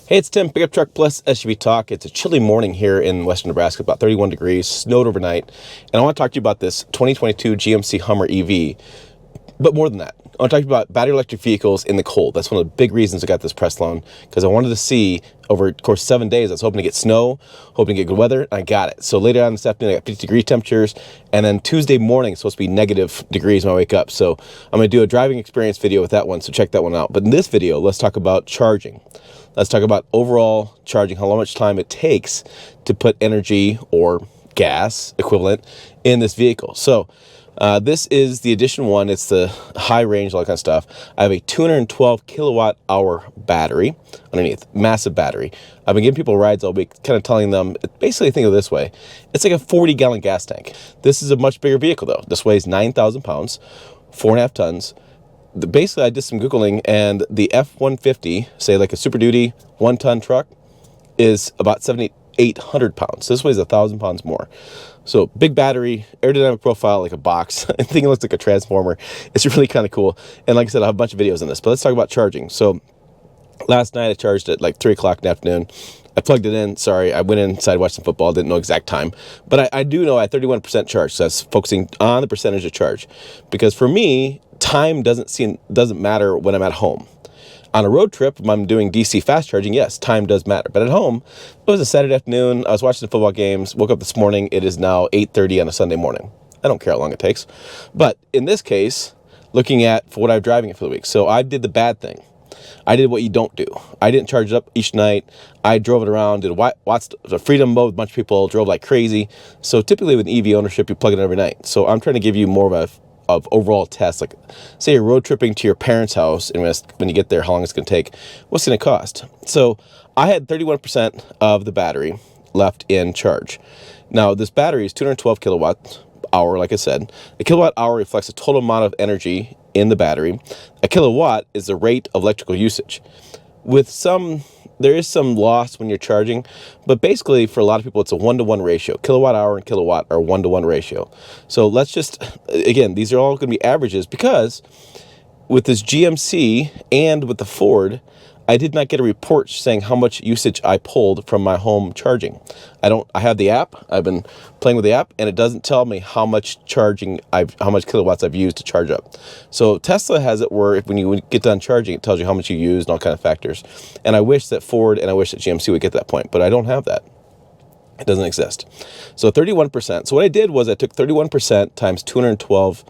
Hey, it's Tim, Pickup Truck Plus SUV Talk. It's a chilly morning here in western Nebraska, about 31 degrees, snowed overnight. And I want to talk to you about this 2022 GMC Hummer EV. But more than that, I want to talk to you about battery electric vehicles in the cold. That's one of the big reasons I got this press loan, because I wanted to see, over the course of 7 days, I was hoping to get snow, hoping to get good weather, and I got it. So later on this afternoon, I got 50-degree temperatures, and then Tuesday morning, it's supposed to be negative degrees when I wake up. So I'm going to do a driving experience video with that one, so check that one out. But in this video, let's talk about charging. Let's talk about overall charging, how much time it takes to put energy or gas equivalent in this vehicle. So this is the Edition 1. It's the high range, all that kind of stuff. I have a 212 kilowatt hour battery underneath, massive battery. I've been giving people rides all week, kind of telling them, basically think of it this way. It's like a 40-gallon gas tank. This is a much bigger vehicle, though. This weighs 9,000 pounds, 4.5 tons. Basically, I did some Googling, and the F-150, say like a Super Duty 1-ton truck, is about 7,800 pounds. This weighs 1,000 pounds more. So big battery, aerodynamic profile like a box. I think it looks like a transformer. It's really kind of cool. And like I said, I have a bunch of videos on this, but let's talk about charging. So last night I charged at like 3 o'clock in the afternoon. I plugged it in. Sorry, I went inside, watched some football, didn't know exact time. But I do know I had 31% charge, so that's focusing on the percentage of charge. Because for me, time doesn't matter when I'm at home. On a road trip, if I'm doing DC fast charging, yes, time does matter. But at home, it was a Saturday afternoon. I was watching the football games, woke up this morning. It is now 8:30 on a Sunday morning. I don't care how long it takes. But in this case, looking at for what I'm driving it for the week. So I did the bad thing. I did what you don't do. I didn't charge it up each night. I drove it around, did watched the freedom mode with a bunch of people, drove like crazy. So typically with EV ownership, you plug it in every night. So I'm trying to give you more of overall test, like say you're road tripping to your parents' house, and when you get there, how long it's going to take, what's it going to cost. So I had 31% of the battery left in charge. Now this battery is 212 kilowatt hour, like I said. A kilowatt hour reflects the total amount of energy in the battery. A kilowatt is the rate of electrical usage. There is some loss when you're charging, but basically for a lot of people, it's a 1-to-1 ratio. Kilowatt hour and kilowatt are 1-to-1 ratio. So let's just, again, these are all going to be averages, because with this GMC and with the Ford, I did not get a report saying how much usage I pulled from my home charging. I have the app. I've been playing with the app, and it doesn't tell me how much kilowatts I've used to charge up. So Tesla has it where when you get done charging, it tells you how much you used and all kind of factors. And I wish that Ford and I wish that GMC would get to that point, but I don't have that. It doesn't exist. So 31%. So what I did was I took 31% times 212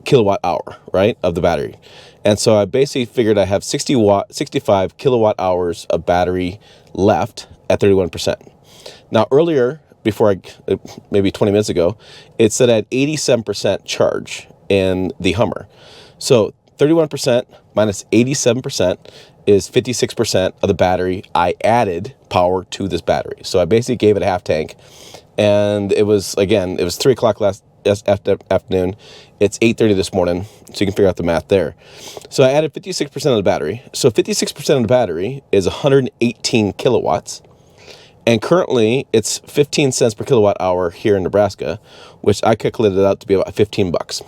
kilowatt hour, right, of the battery. And so I basically figured I have 65 kilowatt hours of battery left at 31%. Now earlier, maybe 20 minutes ago, it said I had 87% charge in the Hummer. So 31% minus 87% is 56% of the battery. I added power to this battery. So I basically gave it a half tank. And it was 3 o'clock last afternoon. It's 8:30 this morning, so you can figure out the math there. So I added 56% of the battery. So 56% of the battery is 118 kilowatts. And currently, it's 15 cents per kilowatt hour here in Nebraska, which I calculated out to be about 15 bucks.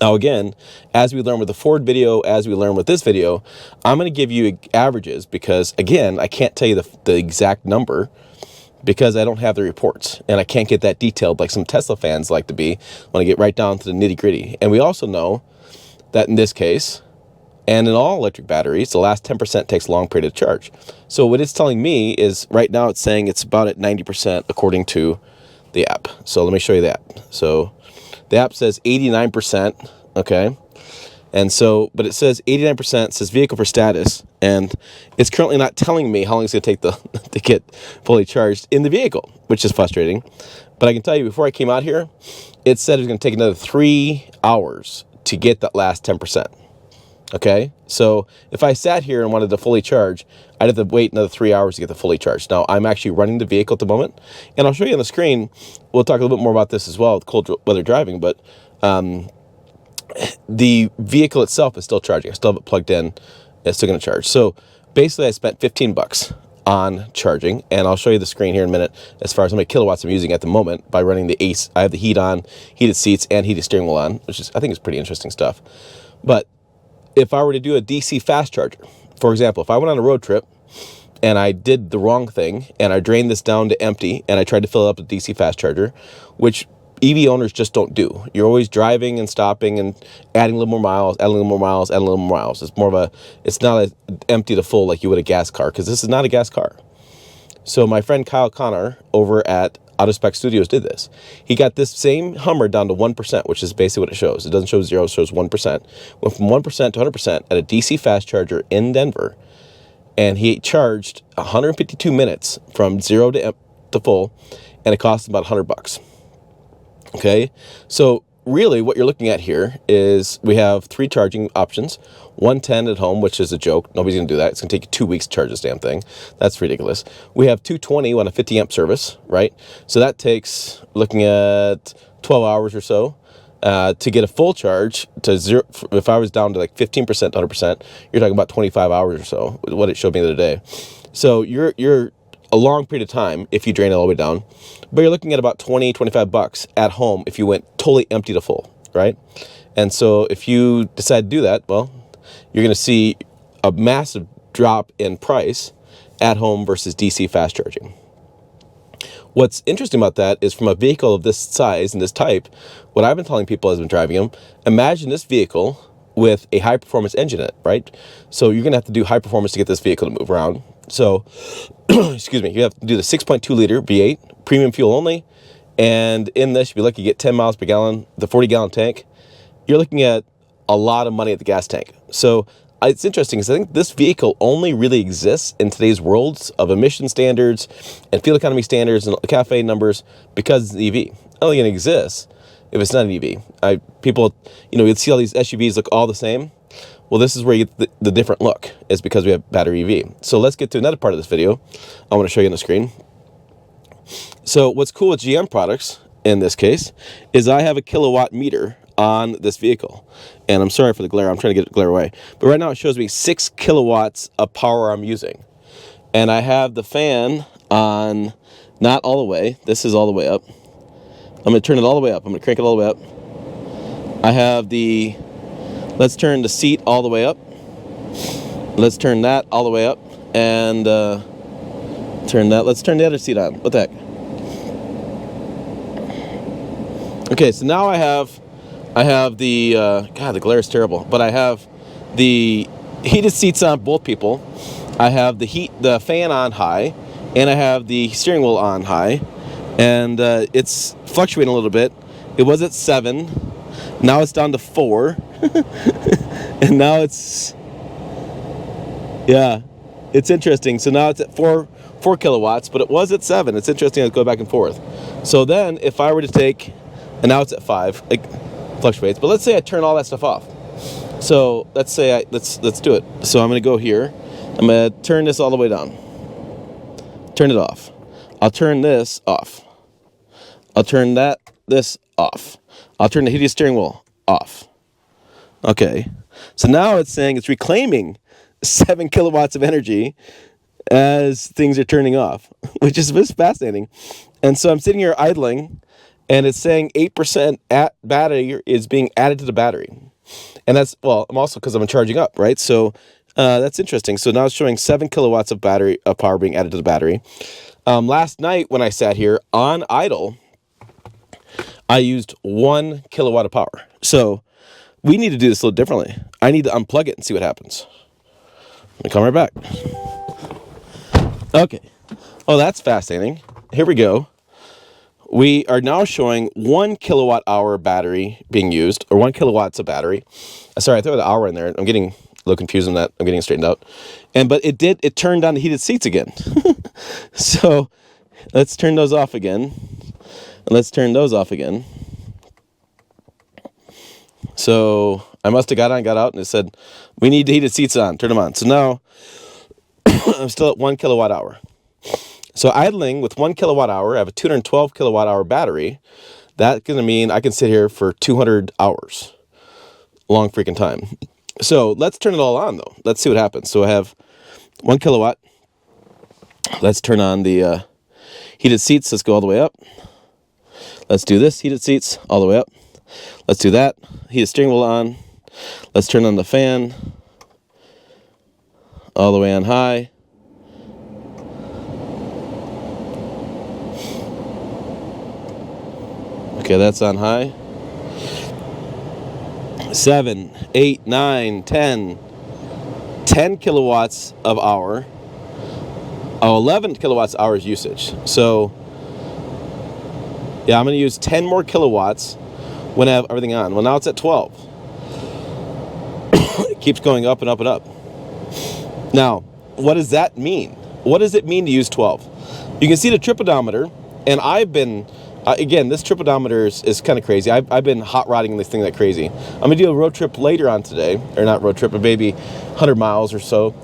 Now again, as we learn with the Ford video, as we learn with this video, I'm going to give you averages because, again, I can't tell you the exact number because I don't have the reports, and I can't get that detailed like some Tesla fans like to be when I get right down to the nitty-gritty. And we also know that in this case, and in all electric batteries, the last 10% takes a long period to charge. So what it's telling me is right now it's saying it's about at 90% according to the app. So let me show you that. So the app says 89%, okay? And so, but it says 89%, says vehicle for status, and it's currently not telling me how long it's going to take to get fully charged in the vehicle, which is frustrating. But I can tell you, before I came out here, it said it was going to take another 3 hours to get that last 10%. Okay, so if I sat here and wanted to fully charge, I'd have to wait another 3 hours to get the fully charged. Now, I'm actually running the vehicle at the moment, and I'll show you on the screen. We'll talk a little bit more about this as well with cold weather driving, but the vehicle itself is still charging. I still have it plugged in. It's still going to charge. So basically, I spent 15 bucks on charging, and I'll show you the screen here in a minute as far as how many kilowatts I'm using at the moment by running the ACE. I have the heat on, heated seats, and heated steering wheel on, which I think is pretty interesting stuff. But if I were to do a DC fast charger, for example, if I went on a road trip and I did the wrong thing, and I drained this down to empty, and I tried to fill it up with DC fast charger, which EV owners just don't do. You're always driving and stopping and adding a little more miles, adding a little more miles, adding a little more miles. It's more of a, it's not a empty to full like you would a gas car, because this is not a gas car. So my friend Kyle Connor over at Auto Spec Studios did this. He got this same Hummer down to 1%, which is basically what it shows. It doesn't show 0, it shows 1%. Went from 1% to 100% at a DC fast charger in Denver, and he charged 152 minutes from 0 to full, and it cost him about $100. Okay, so really what you're looking at here is we have 3 charging options. 110 at home, which is a joke. Nobody's going to do that. It's going to take you 2 weeks to charge this damn thing. That's ridiculous. We have 220 on a 50 amp service, right? So that takes, looking at 12 hours or so to get a full charge to 0. If I was down to like 15% to 100%, you're talking about 25 hours or so, what it showed me the other day. So you're a long period of time if you drain it all the way down, but you're looking at about $20-25 at home if you went totally empty to full, right? And so if you decide to do that, well, you're going to see a massive drop in price at home versus DC fast charging. What's interesting about that is, from a vehicle of this size and this type, what I've been telling people as I've been driving them, imagine this vehicle with a high performance engine in it, right? So you're going to have to do high performance to get this vehicle to move around. So, excuse me, you have to do the 6.2 liter V8, premium fuel only. And in this, you'll be lucky to get 10 miles per gallon, the 40-gallon tank. You're looking at a lot of money at the gas tank. So it's interesting because I think this vehicle only really exists in today's worlds of emission standards and fuel economy standards and CAFE numbers because it's an EV. It's only going to exist if it's not an EV. People, you'd see all these SUVs look all the same. Well, this is where you get the different look, is because we have battery EV. So let's get to another part of this video I want to show you on the screen. So what's cool with GM products in this case is I have a kilowatt meter on this vehicle. And I'm sorry for the glare. I'm trying to get the glare away. But right now it shows me 6 kilowatts of power I'm using. And I have the fan on, not all the way. This is all the way up. I'm going to turn it all the way up. I'm going to crank it all the way up. I have the, let's turn the seat all the way up. Let's turn that all the way up. And let's turn the other seat on. What the heck? Okay, so now I have the, God, the glare is terrible, but I have the heated seats on both people. I have the fan on high, and I have the steering wheel on high, and it's fluctuating a little bit. It was at 7, now it's down to 4, and now it's, yeah, it's interesting. So now it's at 4 kilowatts, but it was at 7. It's interesting to go back and forth. So then if I were to take, and now it's at 5, like, fluctuates, but let's say I turn all that stuff off. So let's say let's do it. So I'm going to go here. I'm going to turn this all the way down. Turn it off. I'll turn this off. I'll turn this off. I'll turn the heated steering wheel off. Okay. So now it's saying it's reclaiming 7 kilowatts of energy as things are turning off, which is fascinating. And so I'm sitting here idling, and it's saying 8% battery is being added to the battery. And that's, well, I'm also, because I'm charging up, right? So that's interesting. So now it's showing 7 kilowatts of power being added to the battery. Last night when I sat here on idle, I used 1 kilowatt of power. So we need to do this a little differently. I need to unplug it and see what happens. Let me come right back. Okay. Oh, that's fascinating. Here we go. We are now showing 1 kilowatt hour battery being used, or 1 kilowatts of battery. Sorry, I threw the hour in there. I'm getting a little confused on that. I'm getting it straightened out. But it turned on the heated seats again. So let's turn those off again. And let's turn those off again. So I must have got out, and it said, we need the heated seats on. Turn them on. So now I'm still at 1 kilowatt hour. So idling with 1 kilowatt hour, I have a 212 kilowatt hour battery. That's going to mean I can sit here for 200 hours. Long freaking time. So let's turn it all on, though. Let's see what happens. So I have 1 kilowatt. Let's turn on the heated seats. Let's go all the way up. Let's do this. Heated seats all the way up. Let's do that. Heated steering wheel on. Let's turn on the fan all the way on high. Okay, that's on high. 7, 8, 9, 10. 10 kilowatts of hour. Oh, 11 kilowatts hours usage. So, yeah, I'm going to use 10 more kilowatts when I have everything on. Well, now it's at 12. It keeps going up and up and up. Now, what does that mean? What does it mean to use 12? You can see the trip odometer, and I've been, again, this trip odometer is kind of crazy. I've been hot rodding this thing like crazy. I'm going to do a road trip later on today, or not road trip, but maybe 100 miles or so,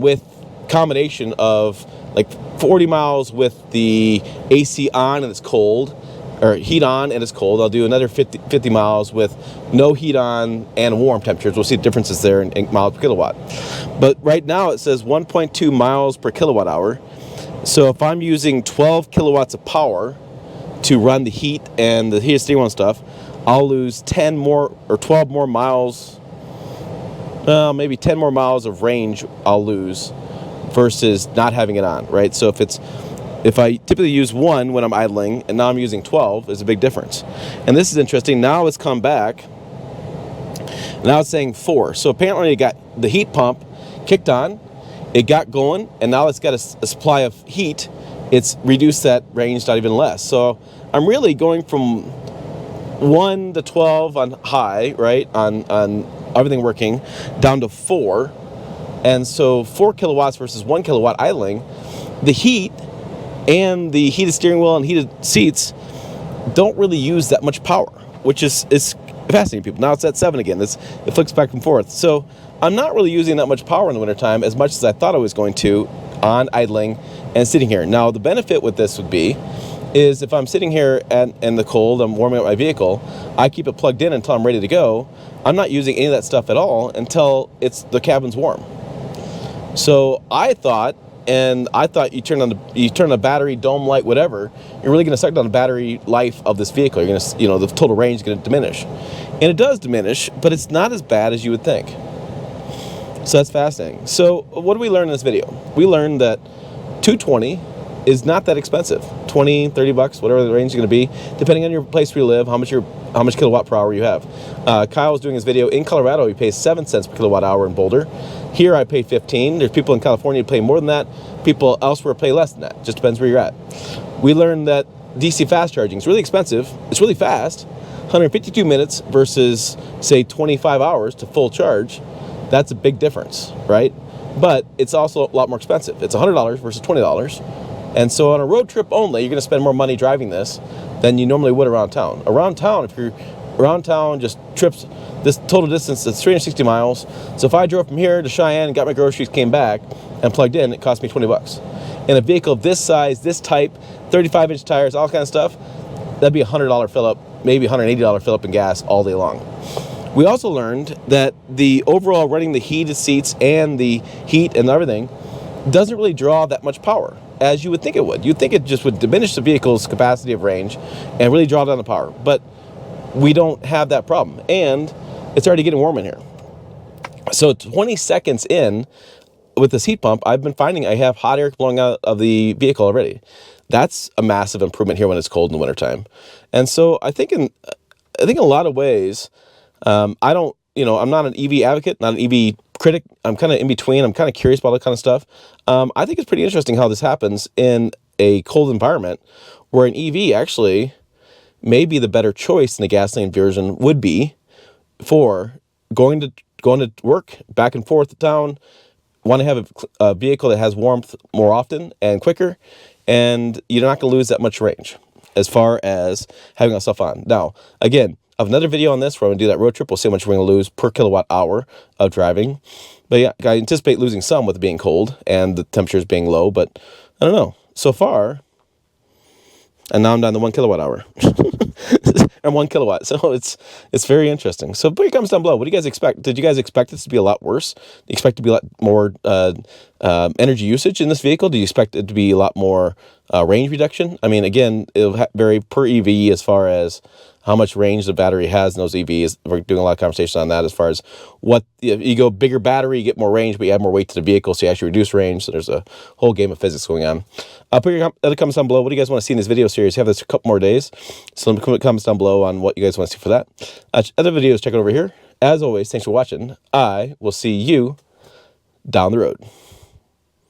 with combination of like 40 miles with the AC on and it's cold, or heat on and it's cold. I'll do another 50 miles with no heat on and warm temperatures. We'll see the differences there in miles per kilowatt. But right now it says 1.2 miles per kilowatt hour. So if I'm using 12 kilowatts of power to run the heat and the heated steering wheel and stuff, I'll lose 10 more or 12 more miles, maybe 10 more miles of range I'll lose versus not having it on, right? So if I typically use 1 when I'm idling and now I'm using 12, there's a big difference. And this is interesting. Now it's come back. Now it's saying 4. So apparently it got the heat pump kicked on, it got going, and now it's got a supply of heat. It's reduced that range not even less. So I'm really going from 1 to 12 on high, right, on everything working, down to 4. And so 4 kilowatts versus 1 kilowatt idling, the heat and the heated steering wheel and heated seats don't really use that much power, which is fascinating people. Now it's at 7 again. It flicks back and forth. So I'm not really using that much power in the wintertime as much as I thought I was going to on idling and sitting here. Now the benefit with this would be is if I'm sitting here in the cold, I'm warming up my vehicle, I keep it plugged in until I'm ready to go. I'm not using any of that stuff at all until the cabin's warm. So I thought you turn on the battery, dome light, whatever, you're really going to suck down the battery life of this vehicle. You're going to, the total range is going to diminish. And it does diminish, but it's not as bad as you would think. So that's fascinating. So what did we learn in this video? We learned that 220 is not that expensive. 20, 30 bucks, whatever the range is going to be, depending on your place where you live, how much kilowatt per hour you have. Kyle was doing his video. In Colorado, he pays 7 cents per kilowatt hour in Boulder. Here I pay 15. There's people in California who pay more than that. People elsewhere pay less than that. Just depends where you're at. We learned that DC fast charging is really expensive. It's really fast. 152 minutes versus, say, 25 hours to full charge. That's a big difference, right? But it's also a lot more expensive. It's $100 versus $20. And so on a road trip only, you're going to spend more money driving this than you normally would around town. Around town, if you're around town, just trips, this total distance is 360 miles. So if I drove from here to Cheyenne and got my groceries, came back and plugged in, it cost me 20 bucks. And a vehicle of this size, this type, 35-inch tires, all kind of stuff, that'd be a $100 fill up, maybe $180 fill up in gas all day long. We also learned that the overall running the heated seats and the heat and everything doesn't really draw that much power as you would think it would. You'd think it just would diminish the vehicle's capacity of range and really draw down the power. But we don't have that problem. And it's already getting warm in here. So 20 seconds in with this heat pump, I've been finding I have hot air blowing out of the vehicle already. That's a massive improvement here when it's cold in the wintertime. And so I think in a lot of ways, I'm not an EV advocate, not an EV critic. I'm kind of in between. I'm kind of curious about that kind of stuff. I think it's pretty interesting how this happens in a cold environment where an EV actually may be the better choice than the gasoline version would be for going to work, back and forth to town, want to have a vehicle that has warmth more often and quicker, and you're not going to lose that much range as far as having that stuff on. Now, again, I have another video on this where I'm going to do that road trip. We'll see how much we're going to lose per kilowatt hour of driving. But yeah, I anticipate losing some with it being cold and the temperatures being low, but I don't know. So far, and now I'm down to 1 kilowatt hour. And 1 kilowatt. So it's very interesting. So put your comments down below. What do you guys expect? Did you guys expect this to be a lot worse? Do you expect it to be a lot more energy usage in this vehicle? Do you expect it to be a lot more range reduction? I mean, again, it'll vary per EV as far as how much range the battery has in those EVs. We're doing a lot of conversation on that as far as what you go bigger battery, you get more range, but you add more weight to the vehicle, so you actually reduce range. So there's a whole game of physics going on. Put your other comments down below. What do you guys want to see in this video series? We have this a couple more days. So let me comments down below on what you guys want to see for that. Other videos, check it over here. As always, thanks for watching. I will see you down the road.